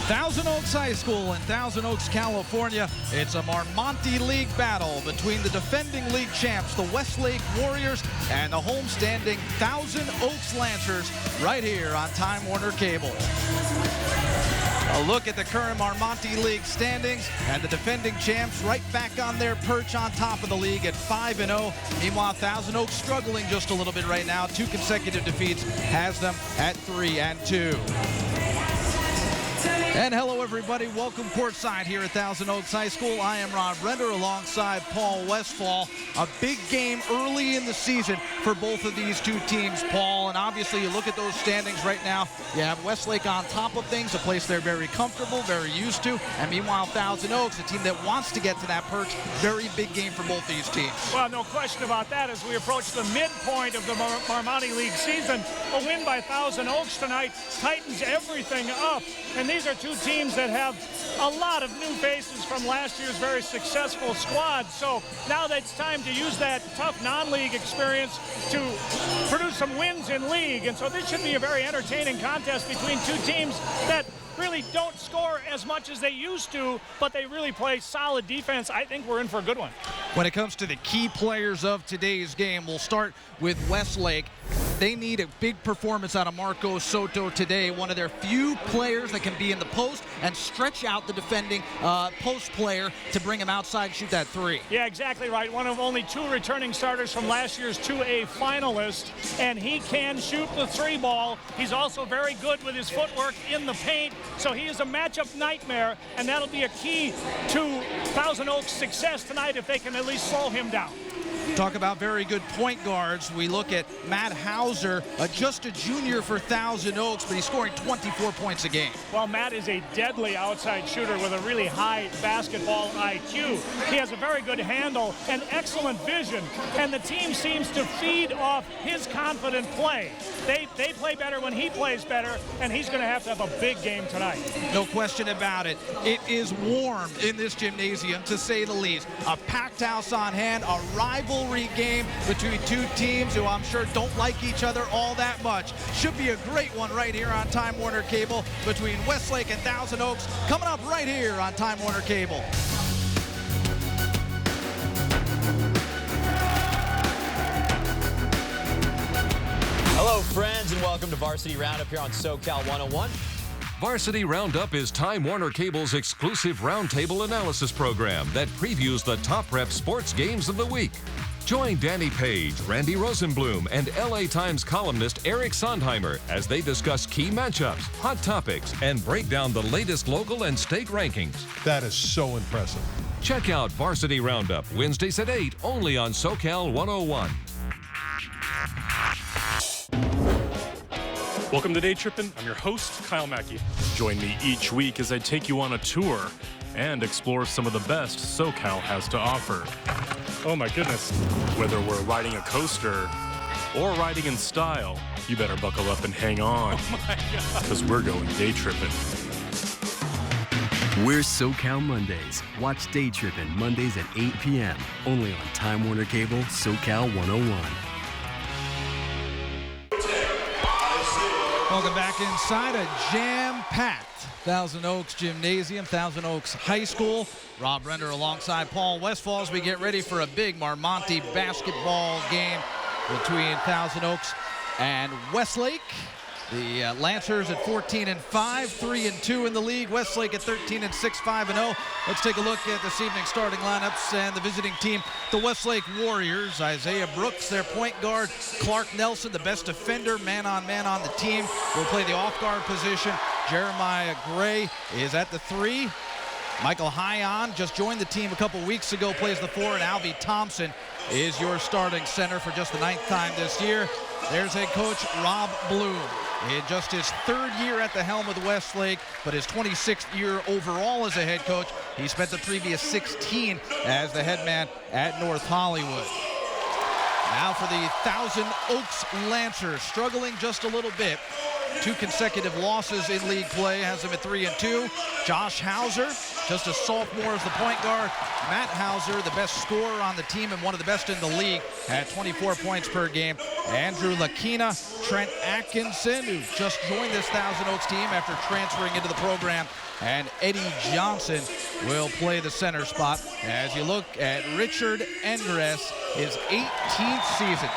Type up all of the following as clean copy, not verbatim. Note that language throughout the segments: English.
Thousand Oaks High School in Thousand Oaks, California. It's a Marmonte League battle between the defending league champs, the Westlake Warriors, and the homestanding Thousand Oaks Lancers right here on Time Warner Cable. A look at the current Marmonte League standings, and the defending champs right back on their perch on top of the league at 5-0. Meanwhile, Thousand Oaks struggling just a little bit right now. 2 consecutive defeats has them at 3-2. And hello, everybody. Welcome courtside here at Thousand Oaks High School. I am Brender alongside Paul Westphal. A big game early in the season for both of these two teams, Paul. And obviously, you look at those standings right now. You have Westlake on top of things, a place they're very comfortable, very used to. And meanwhile, Thousand Oaks, a team that wants to get to that perch. Very big game for both these teams. Well, no question about that. As we approach the midpoint of the Marmonte League season, a win by Thousand Oaks tonight tightens everything up. And these are two teams that have a lot of new faces from last year's very successful squad. So now that it's time to use that tough non-league experience to produce some wins in league. And so this should be a very entertaining contest between two teams that really don't score as much as they used to, but they really play solid defense. I think we're in for a good one. When it comes to the key players of today's game, we'll start with Westlake. They need a big performance out of Marco Soto today, one of their few players that can be in the post and stretch out the defending post player to bring him outside and shoot that three. Yeah, exactly right. One of only 2 returning starters from last year's 2A finalist, and he can shoot the 3 ball. He's also very good with his footwork in the paint, so he is a matchup nightmare, and that'll be a key to Thousand Oaks' success tonight if they can at least slow him down. Talk about very good point guards. We look at Matt Hauser, just a junior for Thousand Oaks, but he's scoring 24 points a game. Well, Matt is a deadly outside shooter with a really high basketball IQ. He has a very good handle and excellent vision, and the team seems to feed off his confident play. They play better when he plays better, and he's going to have a big game tonight. No question about it. It is warm in this gymnasium, to say the least. A packed house on hand, a rivalry game between two teams who I'm sure don't like each other all that much. Should be a great one right here on Time Warner Cable between Westlake and Thousand Oaks, coming up right here on Time Warner Cable. Hello, friends, and welcome to Varsity Roundup here on SoCal 101. Varsity Roundup is Time Warner Cable's exclusive roundtable analysis program that previews the top rep sports games of the week. Join Danny Page, Randy Rosenblum, and LA Times columnist Eric Sondheimer as they discuss key matchups, hot topics, and break down the latest local and state rankings. That is so impressive. Check out Varsity Roundup, Wednesdays at 8, only on SoCal 101. Welcome to Day Trippin'. I'm your host, Kyle Mackey. Join me each week as I take you on a tour and explore some of the best SoCal has to offer. Oh my goodness. Whether we're riding a coaster or riding in style, you better buckle up and hang on. Oh my God. Because we're going day tripping. We're SoCal Mondays. Watch Day Trippin' Mondays at 8 p.m. only on Time Warner Cable, SoCal 101. Welcome back inside a jam-packed Thousand Oaks Gymnasium, Thousand Oaks High School. Rob Brender alongside Paul Westphal as we get ready for a big Marmonte basketball game between Thousand Oaks and Westlake. The Lancers at 14-5, 3-2 in the league. Westlake at 13-6, 5-0. Let's take a look at this evening's starting lineups and the visiting team. The Westlake Warriors, Isaiah Brooks, their point guard. Clark Nelson, the best defender, man-on-man on the team, will play the off-guard position. Jeremiah Gray is at the 3. Michael Hyon just joined the team a couple weeks ago, plays the 4, and Alvy Thompson is your starting center for just the 9th time this year. There's head coach Rob Bloom. In just his 3rd year at the helm of the Westlake, but his 26th year overall as a head coach. He spent the previous 16 as the head man at North Hollywood. Now for the Thousand Oaks Lancers, struggling just a little bit. 2 consecutive losses in league play, has them at 3-2. Josh Hauser, just a sophomore as the point guard. Matt Hauser, the best scorer on the team and one of the best in the league, at 24 points per game. Andrew Lakina, Trent Atkinson, who just joined this Thousand Oaks team after transferring into the program. And Eddie Johnson will play the center spot. As you look at Richard Endress, his 18th season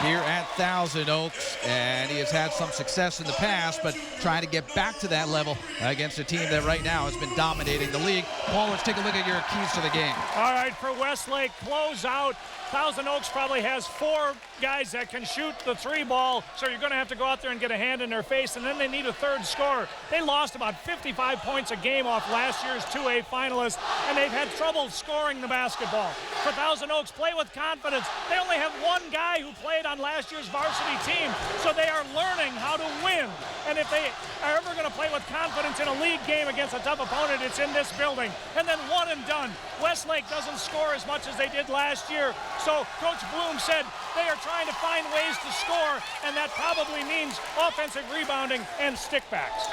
here at Thousand Oaks, and he has had some success in the past, but trying to get back to that level against a team that right now has been dominating the league. Paul, let's take a look at your keys to the game. All right, for Westlake, close out. Thousand Oaks probably has 4 guys that can shoot the 3 ball, so you're going to have to go out there and get a hand in their face, and then they need a third scorer. They lost about 55 points a game off last year's 2A finalists, and they've had trouble scoring the basketball. For Thousand Oaks, play with confidence. They only have 1 guy who played on last year's varsity team, so they are learning how to win. And if they are ever going to play with confidence in a league game against a tough opponent, it's in this building. And then one and done. Westlake doesn't score as much as they did last year. So Coach Bloom said they are trying to find ways to score, and that probably means offensive rebounding and stickbacks.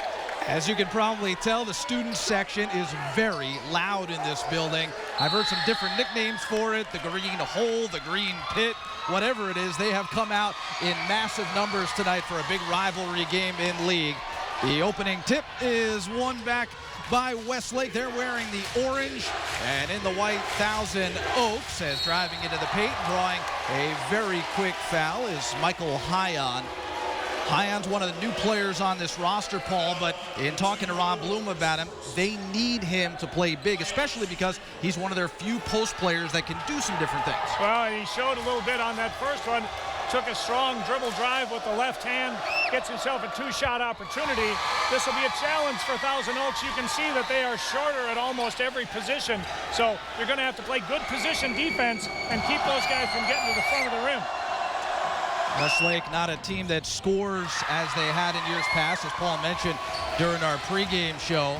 As you can probably tell, the student section is very loud in this building. I've heard some different nicknames for it, the green hole, the green pit, whatever it is. They have come out in massive numbers tonight for a big rivalry game in league. The opening tip is won back by Westlake. They're wearing the orange and in the white. Thousand Oaks as driving into the paint, drawing a very quick foul is Michael Hyon. Hyon's one of the new players on this roster, Paul, but in talking to Ron Bloom about him, they need him to play big, especially because he's one of their few post players that can do some different things. Well, he showed a little bit on that first one. Took a strong dribble drive with the left hand, gets himself a 2-shot opportunity. This will be a challenge for Thousand Oaks. You can see that they are shorter at almost every position, so you're going to have to play good position defense and keep those guys from getting to the front of the rim. Westlake, not a team that scores as they had in years past, as Paul mentioned during our pregame show.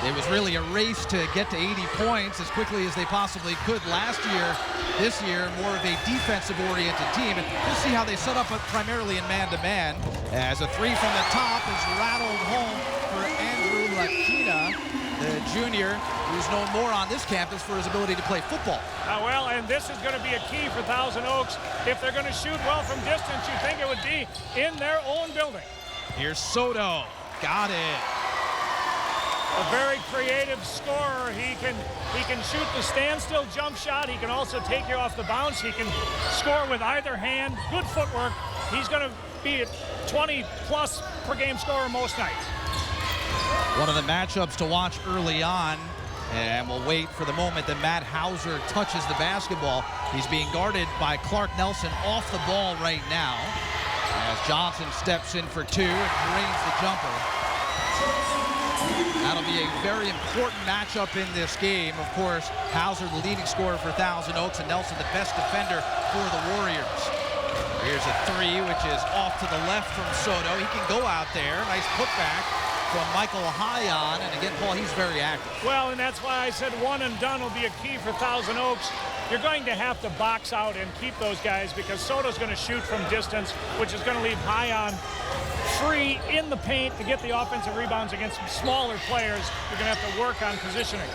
It was really a race to get to 80 points as quickly as they possibly could last year. This year, more of a defensive-oriented team. And we'll see how they set up primarily in man-to-man. As a 3 from the top is rattled home for Andrew Lakina, the junior, who's known more on this campus for his ability to play football. Well, and this is going to be a key for Thousand Oaks. If they're going to shoot well from distance, you think it would be in their own building. Here's Soto. Got it. A very creative scorer. He can shoot the standstill jump shot. He can also take you off the bounce. He can score with either hand. Good footwork. He's going to be a 20-plus per game scorer most nights. One of the matchups to watch early on, and we'll wait for the moment that Matt Hauser touches the basketball. He's being guarded by Clark Nelson off the ball right now as Johnson steps in for 2 and drains the jumper. That'll be a very important matchup in this game. Of course, Hauser, the leading scorer for Thousand Oaks, and Nelson, the best defender for the Warriors. Here's a 3, which is off to the left from Soto. He can go out there. Nice putback from Michael Hyon. And again, Paul, he's very active. Well, and that's why I said one and done will be a key for Thousand Oaks. You're going to have to box out and keep those guys because Soto's going to shoot from distance, which is going to leave Hyon free in the paint to get the offensive rebounds against smaller players. You're going to have to work on positioning.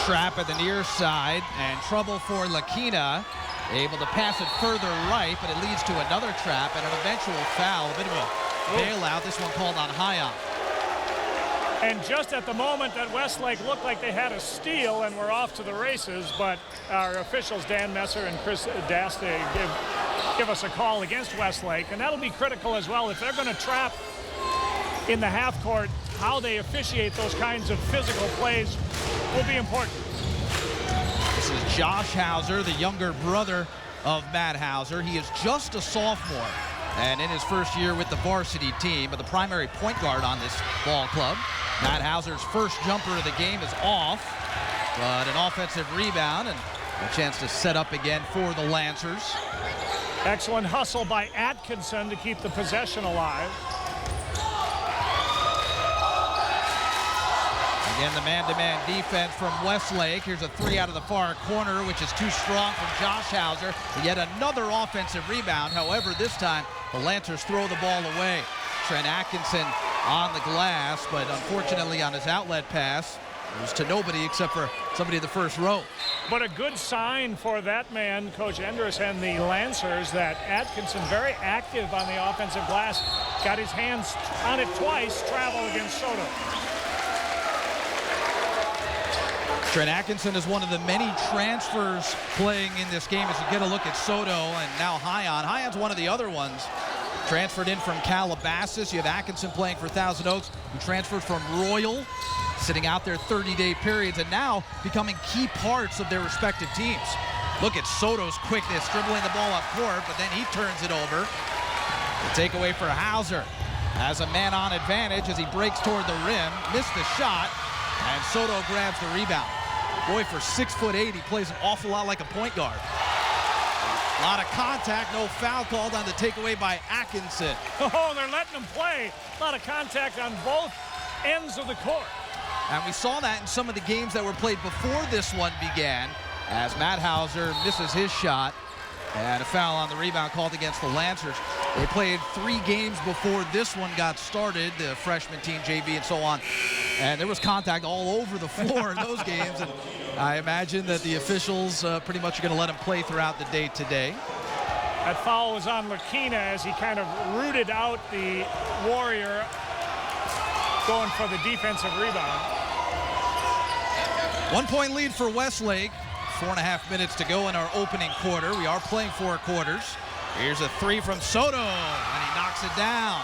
Trap at the near side and trouble for Lakina. Able to pass it further right, but it leads to another trap and an eventual foul. A bit of a bailout. This one called on Hyon. And just at the moment that Westlake looked like they had a steal and were off to the races, but our officials, Dan Messer and Chris Daste, give us a call against Westlake, and that'll be critical as well. If they're going to trap in the half court, how they officiate those kinds of physical plays will be important. This is Josh Hauser, the younger brother of Matt Hauser. He is just a sophomore and in his first year with the varsity team, but the primary point guard on this ball club. Matt Hauser's first jumper of the game is off, but an offensive rebound and a chance to set up again for the Lancers. Excellent hustle by Atkinson to keep the possession alive. Again, the man-to-man defense from Westlake. Here's a 3 out of the far corner, which is too strong from Josh Hauser. Yet another offensive rebound. However, this time, the Lancers throw the ball away. Trent Atkinson on the glass, but unfortunately on his outlet pass, it was to nobody except for somebody in the first row. But a good sign for that man, Coach Endress, and the Lancers, that Atkinson, very active on the offensive glass, got his hands on it twice, travel against Soto. Trent Atkinson is one of the many transfers playing in this game as you get a look at Soto and now Hyon. Hyon's one of the other ones. Transferred in from Calabasas. You have Atkinson playing for Thousand Oaks, who transferred from Royal, sitting out their 30-day periods, and now becoming key parts of their respective teams. Look at Soto's quickness, dribbling the ball up court, but then he turns it over. The takeaway for Hauser. Has a man-on advantage as he breaks toward the rim, missed the shot, and Soto grabs the rebound. Boy, for 6'8", he plays an awful lot like a point guard. A lot of contact, no foul called on the takeaway by Atkinson. Oh, they're letting him play. A lot of contact on both ends of the court. And we saw that in some of the games that were played before this one began, as Matt Hauser misses his shot, and a foul on the rebound called against the Lancers. They played 3 games before this one got started, the freshman team, JV, and so on. And there was contact all over the floor in those games. And I imagine that the officials pretty much are going to let him play throughout the day today. That foul was on Lakina as he kind of rooted out the Warrior, going for the defensive rebound. 1-point lead for Westlake. 4.5 minutes to go in our opening quarter. We are playing 4 quarters. Here's a 3 from Soto, and he knocks it down.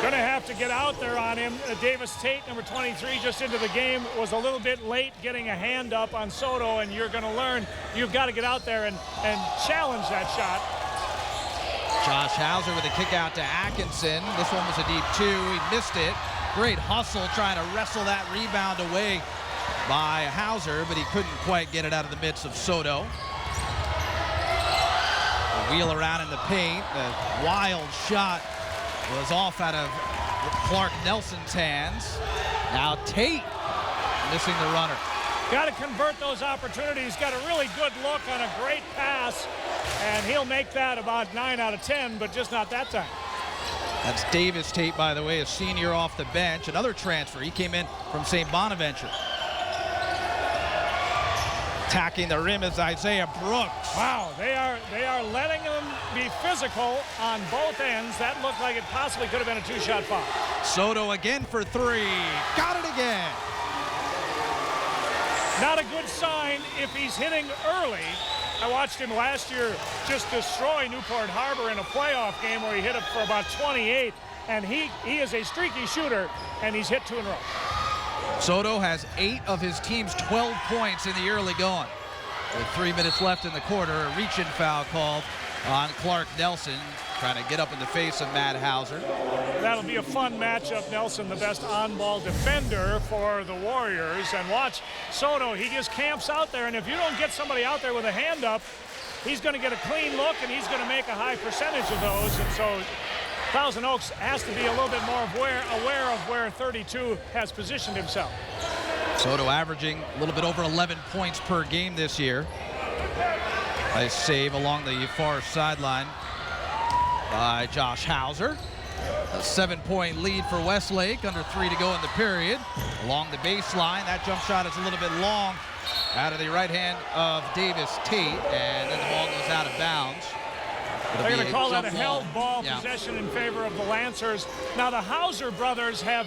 Going to have to get out there on him. Davis Tate, number 23, just into the game, was a little bit late getting a hand up on Soto, and you're going to learn you've got to get out there and challenge that shot. Josh Hauser with a kick out to Atkinson. This one was a deep 2. He missed it. Great hustle trying to wrestle that rebound away by Hauser, but he couldn't quite get it out of the midst of Soto. A wheel around in the paint. The wild shot was off out of Clark Nelson's hands. Now Tate missing the runner. Got to convert those opportunities. Got a really good look on a great pass, and he'll make that about 9 out of 10, but just not that time. That's Davis Tate, by the way, a senior off the bench. Another transfer. He came in from St. Bonaventure. Attacking the rim is Isaiah Brooks. Wow, they are letting them be physical on both ends. That looked like it possibly could have been a 2-shot foul. Soto again for 3. Got it again. Not a good sign if he's hitting early. I watched him last year just destroy Newport Harbor in a playoff game where he hit it for about 28, and he is a streaky shooter, and he's hit 2 in a row. Soto has 8 of his team's 12 points in the early going. With 3 minutes left in the quarter, a reach-in foul called on Clark Nelson, trying to get up in the face of Matt Hauser. That'll be a fun matchup. Nelson, the best on-ball defender for the Warriors. And watch Soto, he just camps out there, and if you don't get somebody out there with a hand up, he's going to get a clean look, and he's going to make a high percentage of those. And so Thousand Oaks has to be a little bit more aware of where 32 has positioned himself. Soto averaging a little bit over 11 points per game this year. Nice save along the far sideline by Josh Hauser. A 7-point lead for Westlake, under 3 to go in the period. Along the baseline, that jump shot is a little bit long out of the right hand of Davis Tate, and then the ball goes out of bounds. They're going to call that a held ball possession in favor of the Lancers. Now the Hauser brothers have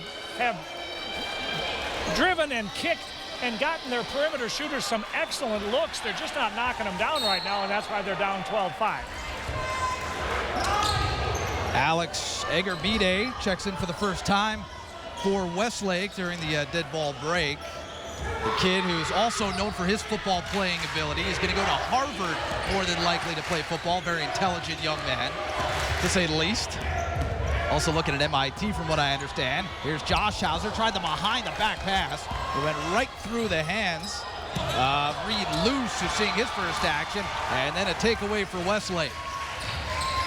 driven and kicked and gotten their perimeter shooters some excellent looks. They're just not knocking them down right now, and that's why they're down 12-5. Alex Egerbide checks in for the first time for Westlake during the dead ball break. The kid who's also known for his football playing ability is going to go to Harvard more than likely to play football. Very intelligent young man, to say the least. Also looking at MIT from what I understand. Here's Josh Hauser, tried the behind the back pass. It went right through the hands of Reed Luce, who's seeing his first action, and then a takeaway for Westlake.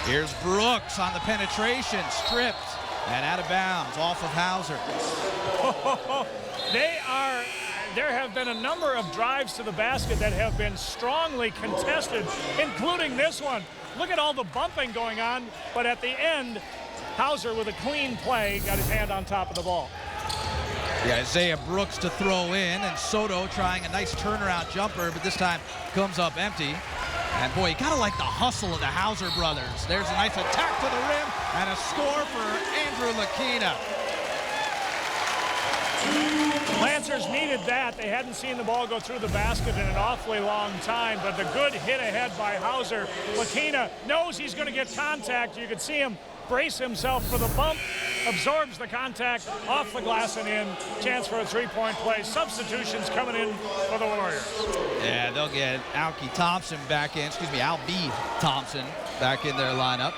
Here's Brooks on the penetration, stripped and out of bounds off of Hauser. There have been a number of drives to the basket that have been strongly contested, including this one. Look at all the bumping going on, but at the end, Hauser with a clean play got his hand on top of the ball. Yeah, Isaiah Brooks to throw in, and Soto trying a nice turnaround jumper, but this time comes up empty. And boy, you gotta like the hustle of the Hauser brothers. There's a nice attack to the rim and a score for Andrew Lakina. Lancers needed that. They hadn't seen the ball go through the basket in an awfully long time, but the good hit ahead by Hauser. Lakina knows he's going to get contact. You could see him brace himself for the bump, absorbs the contact, off the glass and in. Chance for a three-point play. Substitutions coming in for the Warriors. Yeah, they'll get Alki Thompson back in, Al B. Thompson back in their lineup.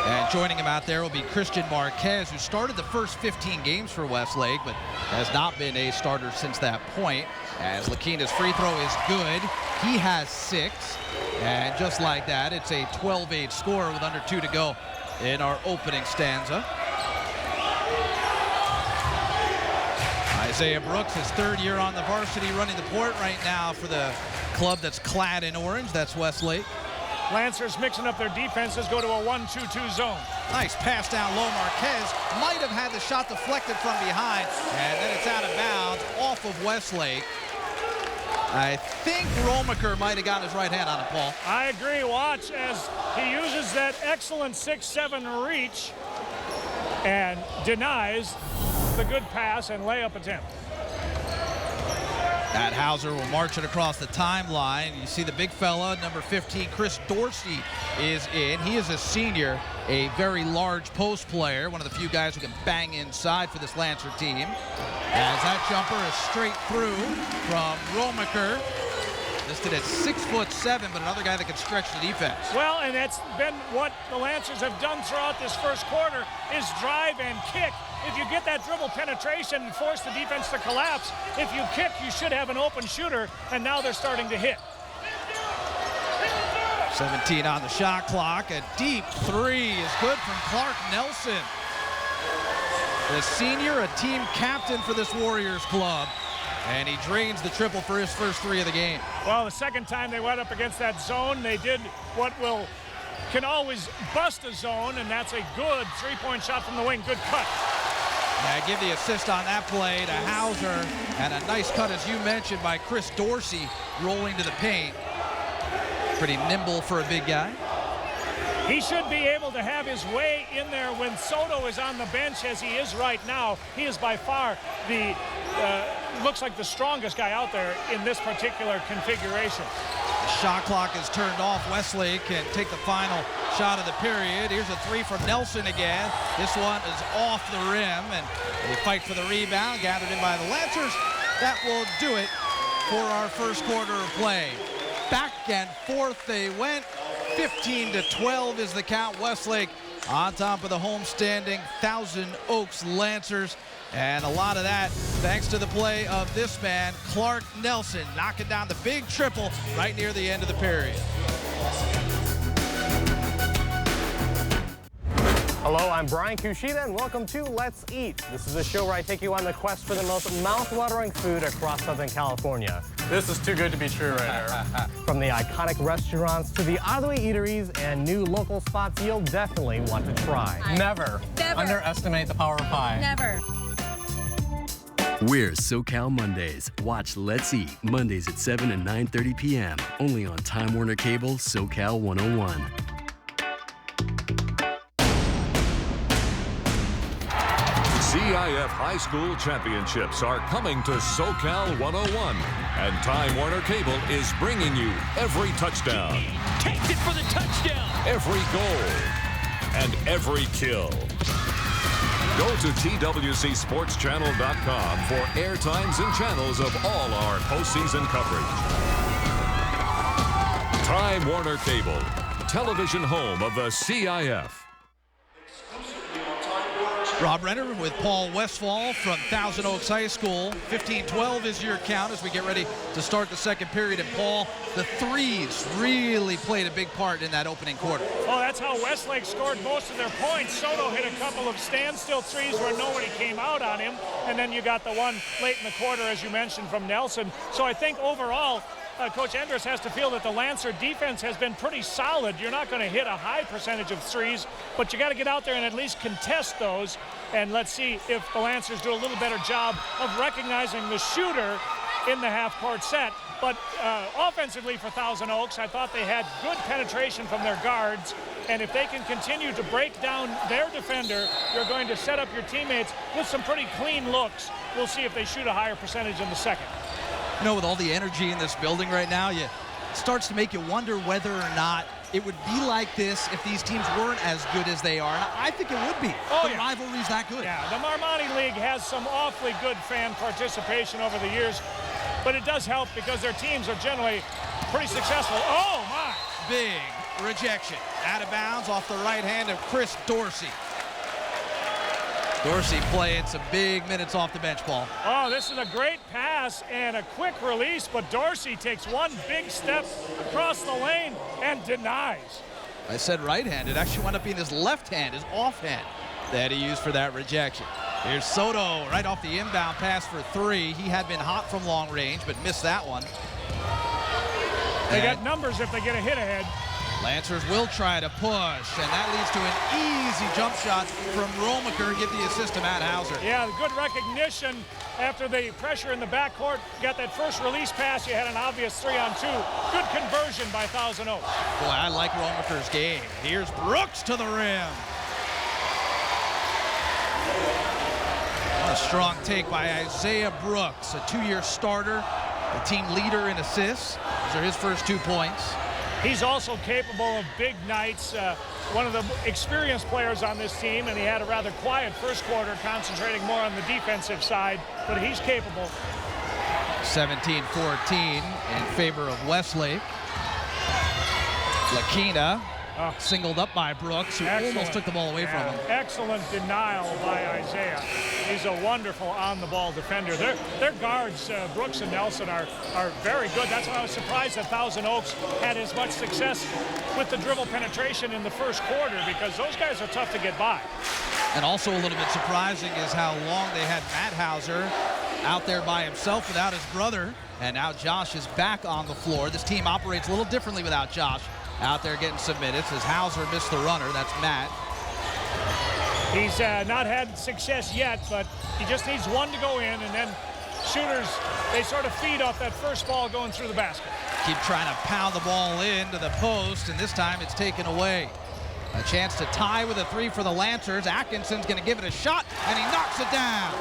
And joining him out there will be Christian Marquez, who started the first 15 games for Westlake, but has not been a starter since that point. As Lakina's free throw is good. He has 6. And just like that, it's a 12-8 score with under 2 to go in our opening stanza. Isaiah Brooks, his 3rd year on the varsity, running the court right now for the club that's clad in orange. That's Westlake. Lancers mixing up their defenses, go to a 1-2-2 zone. Nice pass down low. Marquez might have had the shot deflected from behind, and then it's out of bounds off of Westlake. I think Romaker might have got his right hand on it, Paul. I agree. Watch as he uses that excellent 6-7 reach and denies the good pass and layup attempt. That Hauser will march it across the timeline. You see the big fella, number 15, Chris Dorsey, is in. He is a senior, a very large post player, one of the few guys who can bang inside for this Lancer team. As that jumper is straight through from Romaker. Listed at 6'7", but another guy that can stretch the defense. Well, and that's been what the Lancers have done throughout this first quarter, is drive and kick. If you get that dribble penetration and force the defense to collapse, if you kick, you should have an open shooter, and now they're starting to hit. 17 on the shot clock. A deep 3 is good from Clark Nelson. The senior, a team captain for this Warriors club. And he drains the triple for his first 3 of the game. Well, the second time they went up against that zone, they did what can always bust a zone, and that's a good three-point shot from the wing. Good cut. Yeah, give the assist on that play to Hauser, and a nice cut, as you mentioned, by Chris Dorsey rolling to the paint. Pretty nimble for a big guy. He should be able to have his way in there when Soto is on the bench, as he is right now. He is by far the, looks like the strongest guy out there in this particular configuration. The shot clock is turned off. Westlake can take the final shot of the period. Here's a 3 from Nelson again. This one is off the rim, and they fight for the rebound, gathered in by the Lancers. That will do it for our first quarter of play. Back and forth they went. 15-12 is the count. Westlake on top of the home-standing Thousand Oaks Lancers. And a lot of that thanks to the play of this man, Clark Nelson, knocking down the big triple right near the end of the period. Hello, I'm Brian Kushida, and welcome to Let's Eat. This is a show where I take you on the quest for the most mouth-watering food across Southern California. This is too good to be true right here. From the iconic restaurants to the out-of-the-way eateries and new local spots you'll definitely want to try. Never underestimate the power of pie. Never. We're SoCal Mondays. Watch Let's Eat Mondays at 7 and 9:30 p.m. only on Time Warner Cable, SoCal 101. CIF High School Championships are coming to SoCal 101, and Time Warner Cable is bringing you every touchdown. Takes it for the touchdown. Every goal and every kill. Go to TWCSportsChannel.com for airtimes and channels of all our postseason coverage. Time Warner Cable, television home of the CIF. Rob Brender with Paul Westphal from Thousand Oaks High School. 15-12 is your count as we get ready to start the second period. And Paul, the threes really played a big part in that opening quarter. Oh, that's how Westlake scored most of their points. Soto hit a couple of standstill threes where nobody came out on him. And then you got the one late in the quarter, as you mentioned, from Nelson. So I think overall, Coach Endress has to feel that the Lancer defense has been pretty solid. You're not going to hit a high percentage of threes, but you got to get out there and at least contest those. And let's see if the Lancers do a little better job of recognizing the shooter in the half-court set. But offensively for Thousand Oaks, I thought they had good penetration from their guards. And if they can continue to break down their defender, you're going to set up your teammates with some pretty clean looks. We'll see if they shoot a higher percentage in the second. You know, with all the energy in this building right now, it starts to make you wonder whether or not it would be like this if these teams weren't as good as they are. And I think it would be. The rivalry's that good. Yeah, the Marmonti League has some awfully good fan participation over the years, but it does help because their teams are generally pretty successful. Oh, my. Big rejection. Out of bounds off the right hand of Chris Dorsey. Dorsey playing some big minutes off the bench, Paul. Oh, this is a great pass and a quick release, but Dorsey takes one big step across the lane and denies. I said right hand. It actually wound up being his left hand, his offhand, that he used for that rejection. Here's Soto right off the inbound pass for three. He had been hot from long range, but missed that one. They got numbers if they get a hit ahead. Lancers will try to push, and that leads to an easy jump shot from Romaker. Give the assist to Matt Hauser. Yeah, good recognition after the pressure in the backcourt. Got that first release pass. You had an obvious 3-on-2. Good conversion by Thousand Oaks. Boy, I like Romaker's game. Here's Brooks to the rim. A strong take by Isaiah Brooks, a 2-year starter, the team leader in assists. Those are his first 2 points. He's also capable of big nights. One of the experienced players on this team, and he had a rather quiet first quarter, concentrating more on the defensive side, but he's capable. 17-14 in favor of Westlake. Lakina singled up by Brooks, who almost took the ball away from him. Excellent denial by Isaiah. He's a wonderful on-the-ball defender. Their guards, Brooks and Nelson, are very good. That's why I was surprised that Thousand Oaks had as much success with the dribble penetration in the first quarter, because those guys are tough to get by. And also a little bit surprising is how long they had Matt Hauser out there by himself without his brother. And now Josh is back on the floor. This team operates a little differently without Josh out there getting some minutes, as Hauser missed the runner. That's Matt. He's not had success yet, but he just needs one to go in, and then shooters, they sort of feed off that first ball going through the basket. Keep trying to pound the ball into the post, and this time it's taken away. A chance to tie with a 3 for the Lancers. Atkinson's going to give it a shot, and he knocks it down.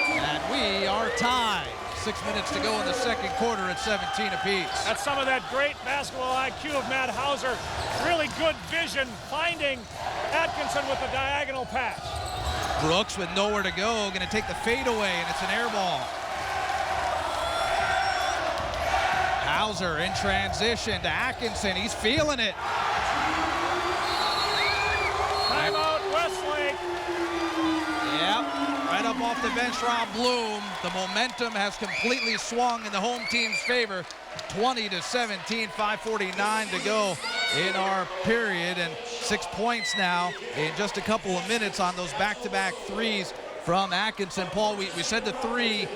And we are tied. 6 minutes to go in the second quarter at 17 apiece. That's some of that great basketball IQ of Matt Hauser. Really good vision, finding Atkinson with a diagonal pass. Brooks with nowhere to go, going to take the fade away, and it's an air ball. Hauser in transition to Atkinson. He's feeling it. Timeout, Westlake. Yep. Right up off the bench, Rob Bloom. The momentum has completely swung in the home team's favor. 20-17, 5:49 to go in our period, and 6 points now in just a couple of minutes on those back-to-back threes from Atkinson. Paul, we said the three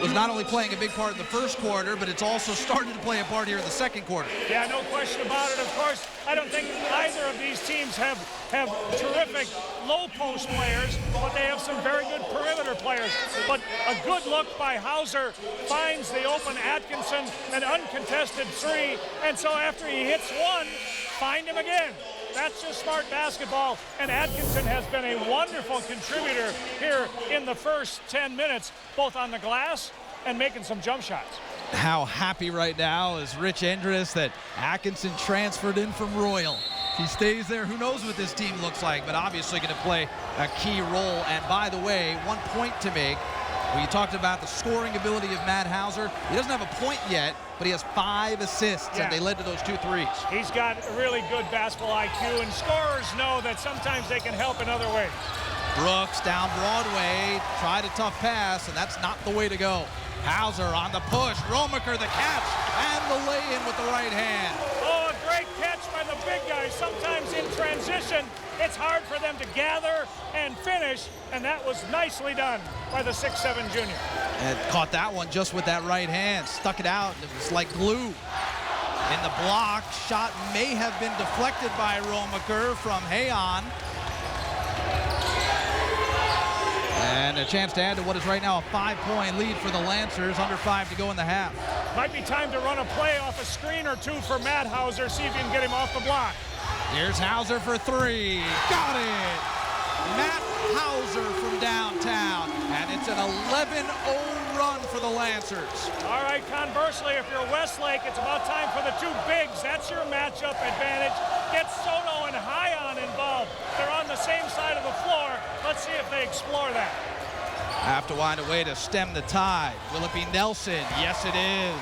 was not only playing a big part in the first quarter, but it's also started to play a part here in the second quarter. Yeah, no question about it. Of course, I don't think either of these teams have terrific low post players, but they have some very good perimeter players. But a good look by Hauser finds the open Atkinson, an uncontested 3, and so after he hits one, find him again. That's just smart basketball, and Atkinson has been a wonderful contributor here in the first 10 minutes, both on the glass and making some jump shots. How happy right now is Rich Endress that Atkinson transferred in from Royal. If he stays there, who knows what this team looks like, but obviously going to play a key role. And by the way, 1 point to make. Well, you talked about the scoring ability of Matt Hauser. He doesn't have a point yet, but he has 5 assists, and they led to those 2 threes. He's got a really good basketball IQ, and scorers know that sometimes they can help in other ways. Brooks down Broadway, tried a tough pass, and that's not the way to go. Hauser on the push, Romaker the catch, and the lay-in with the right hand. Oh, a great catch by the big guys. Sometimes in transition, it's hard for them to gather and finish, and that was nicely done by the 6'7" junior. And caught that one just with that right hand, stuck it out, it was like glue. In the block, shot may have been deflected by Romaker from Hayon. And a chance to add to what is right now a 5-point lead for the Lancers. Under 5 to go in the half. Might be time to run a play off a screen or two for Matt Hauser. See if you can get him off the block. Here's Hauser for 3. Got it! Matt Hauser from downtown. And it's an 11-0 run for the Lancers. All right, conversely, if you're Westlake, it's about time for the two bigs. That's your matchup advantage. Get Soto and Hyon involved. They're on the same side of the floor. Let's see if they explore that. Have to find a way to stem the tide. Will it be Nelson? Yes, it is.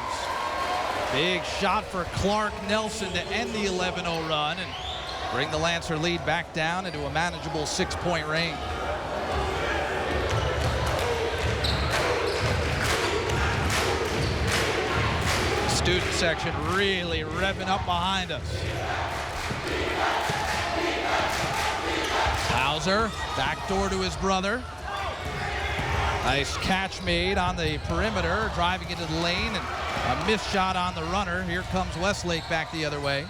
Big shot for Clark Nelson to end the 11-0 run and bring the Lancer lead back down into a manageable 6-point range. Student section really revving up behind us. Hauser, backdoor to his brother. Nice catch made on the perimeter, driving into the lane, and a missed shot on the runner. Here comes Westlake back the other way.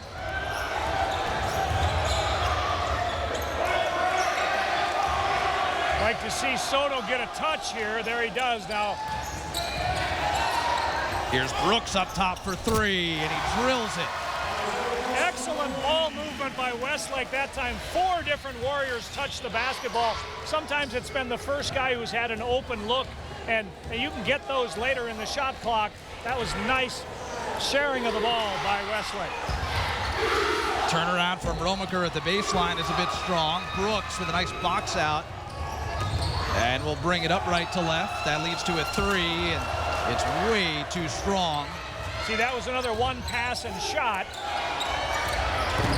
Like to see Soto get a touch here. There he does now. Here's Brooks up top for 3, and he drills it. Excellent ball movement by Westlake that time. 4 different Warriors touched the basketball. Sometimes it's been the first guy who's had an open look, and you can get those later in the shot clock. That was nice sharing of the ball by Westlake. Turnaround from Romaker at the baseline is a bit strong. Brooks with a nice box out. And we'll bring it up right to left. That leads to a 3, and it's way too strong. See, that was another one pass and shot.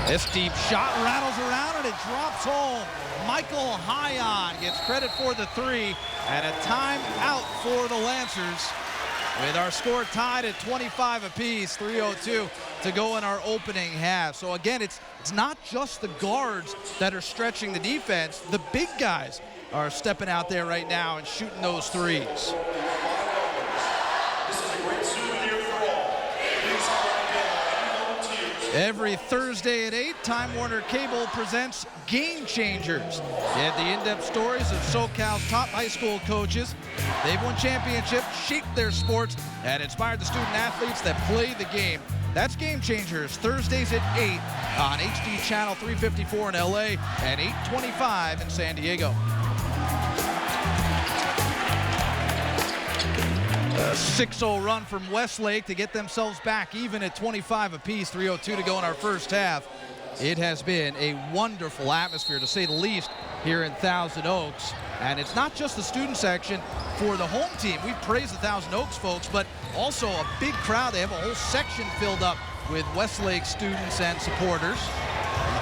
This deep shot rattles around and it drops home. Michael Hyon gets credit for the 3 and a timeout for the Lancers. With our score tied at 25 apiece, 3:02 to go in our opening half. So again, it's not just the guards that are stretching the defense. The big guys are stepping out there right now and shooting those threes. Every Thursday at 8, Time Warner Cable presents Game Changers. Get the in-depth stories of SoCal's top high school coaches. They've won championships, shaped their sports, and inspired the student athletes that play the game. That's Game Changers, Thursdays at 8 on HD Channel 354 in LA and 825 in San Diego. A 6-0 run from Westlake to get themselves back even at 25 apiece, 3:02 to go in our first half. It has been a wonderful atmosphere, to say the least, here in Thousand Oaks. And it's not just the student section for the home team. We praise the Thousand Oaks folks, but also a big crowd. They have a whole section filled up with Westlake students and supporters.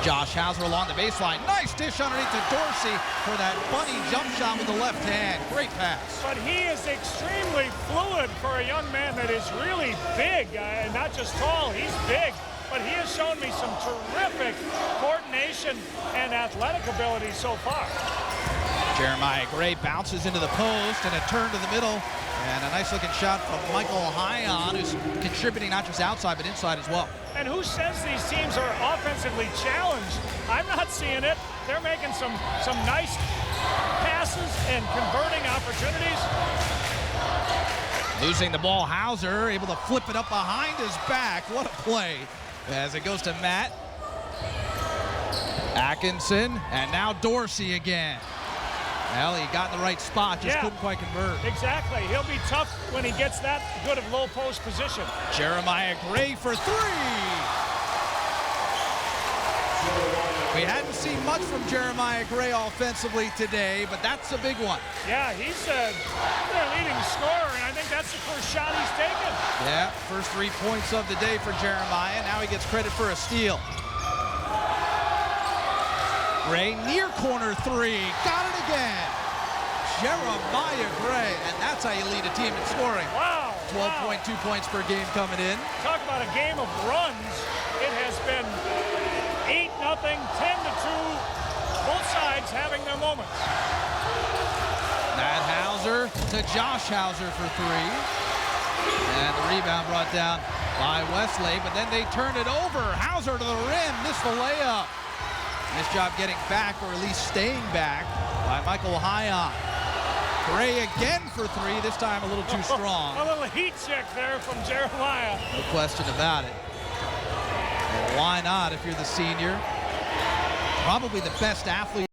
Josh Hauser along the baseline. Nice dish underneath to Dorsey for that bunny jump shot with the left hand. Great pass. But he is extremely fluid for a young man that is really big. Not just tall, he's big. But he has shown me some terrific coordination and athletic ability so far. Jeremiah Gray bounces into the post and a turn to the middle. And a nice looking shot from Michael Hyon, who's contributing not just outside but inside as well. And who says these teams are offensively challenged? I'm not seeing it. They're making some nice passes and converting opportunities. Losing the ball, Hauser able to flip it up behind his back. What a play as it goes to Matt Atkinson, and now Dorsey again. Well, he got in the right spot, just couldn't quite convert. Exactly. He'll be tough when he gets that good of low post position. Jeremiah Gray for 3. We hadn't seen much from Jeremiah Gray offensively today, but that's a big one. Yeah, he's their leading scorer, and I think that's the first shot he's taken. Yeah, first 3 points of the day for Jeremiah. Now he gets credit for a steal. Gray near corner 3, got it again. Jeremiah Gray, and that's how you lead a team in scoring. Wow. 12.2 points per game coming in. Talk about a game of runs. It has been 8-0, 10-2, both sides having their moments. Matt Hauser to Josh Hauser for 3. And the rebound brought down by Westlake, but then they turn it over. Hauser to the rim, missed the layup. Nice job getting back, or at least staying back, by Michael Hyon. Gray again for three, this time a little too strong. A little heat check there from Jeremiah. No question about it. Well, why not if you're the senior? Probably the best athlete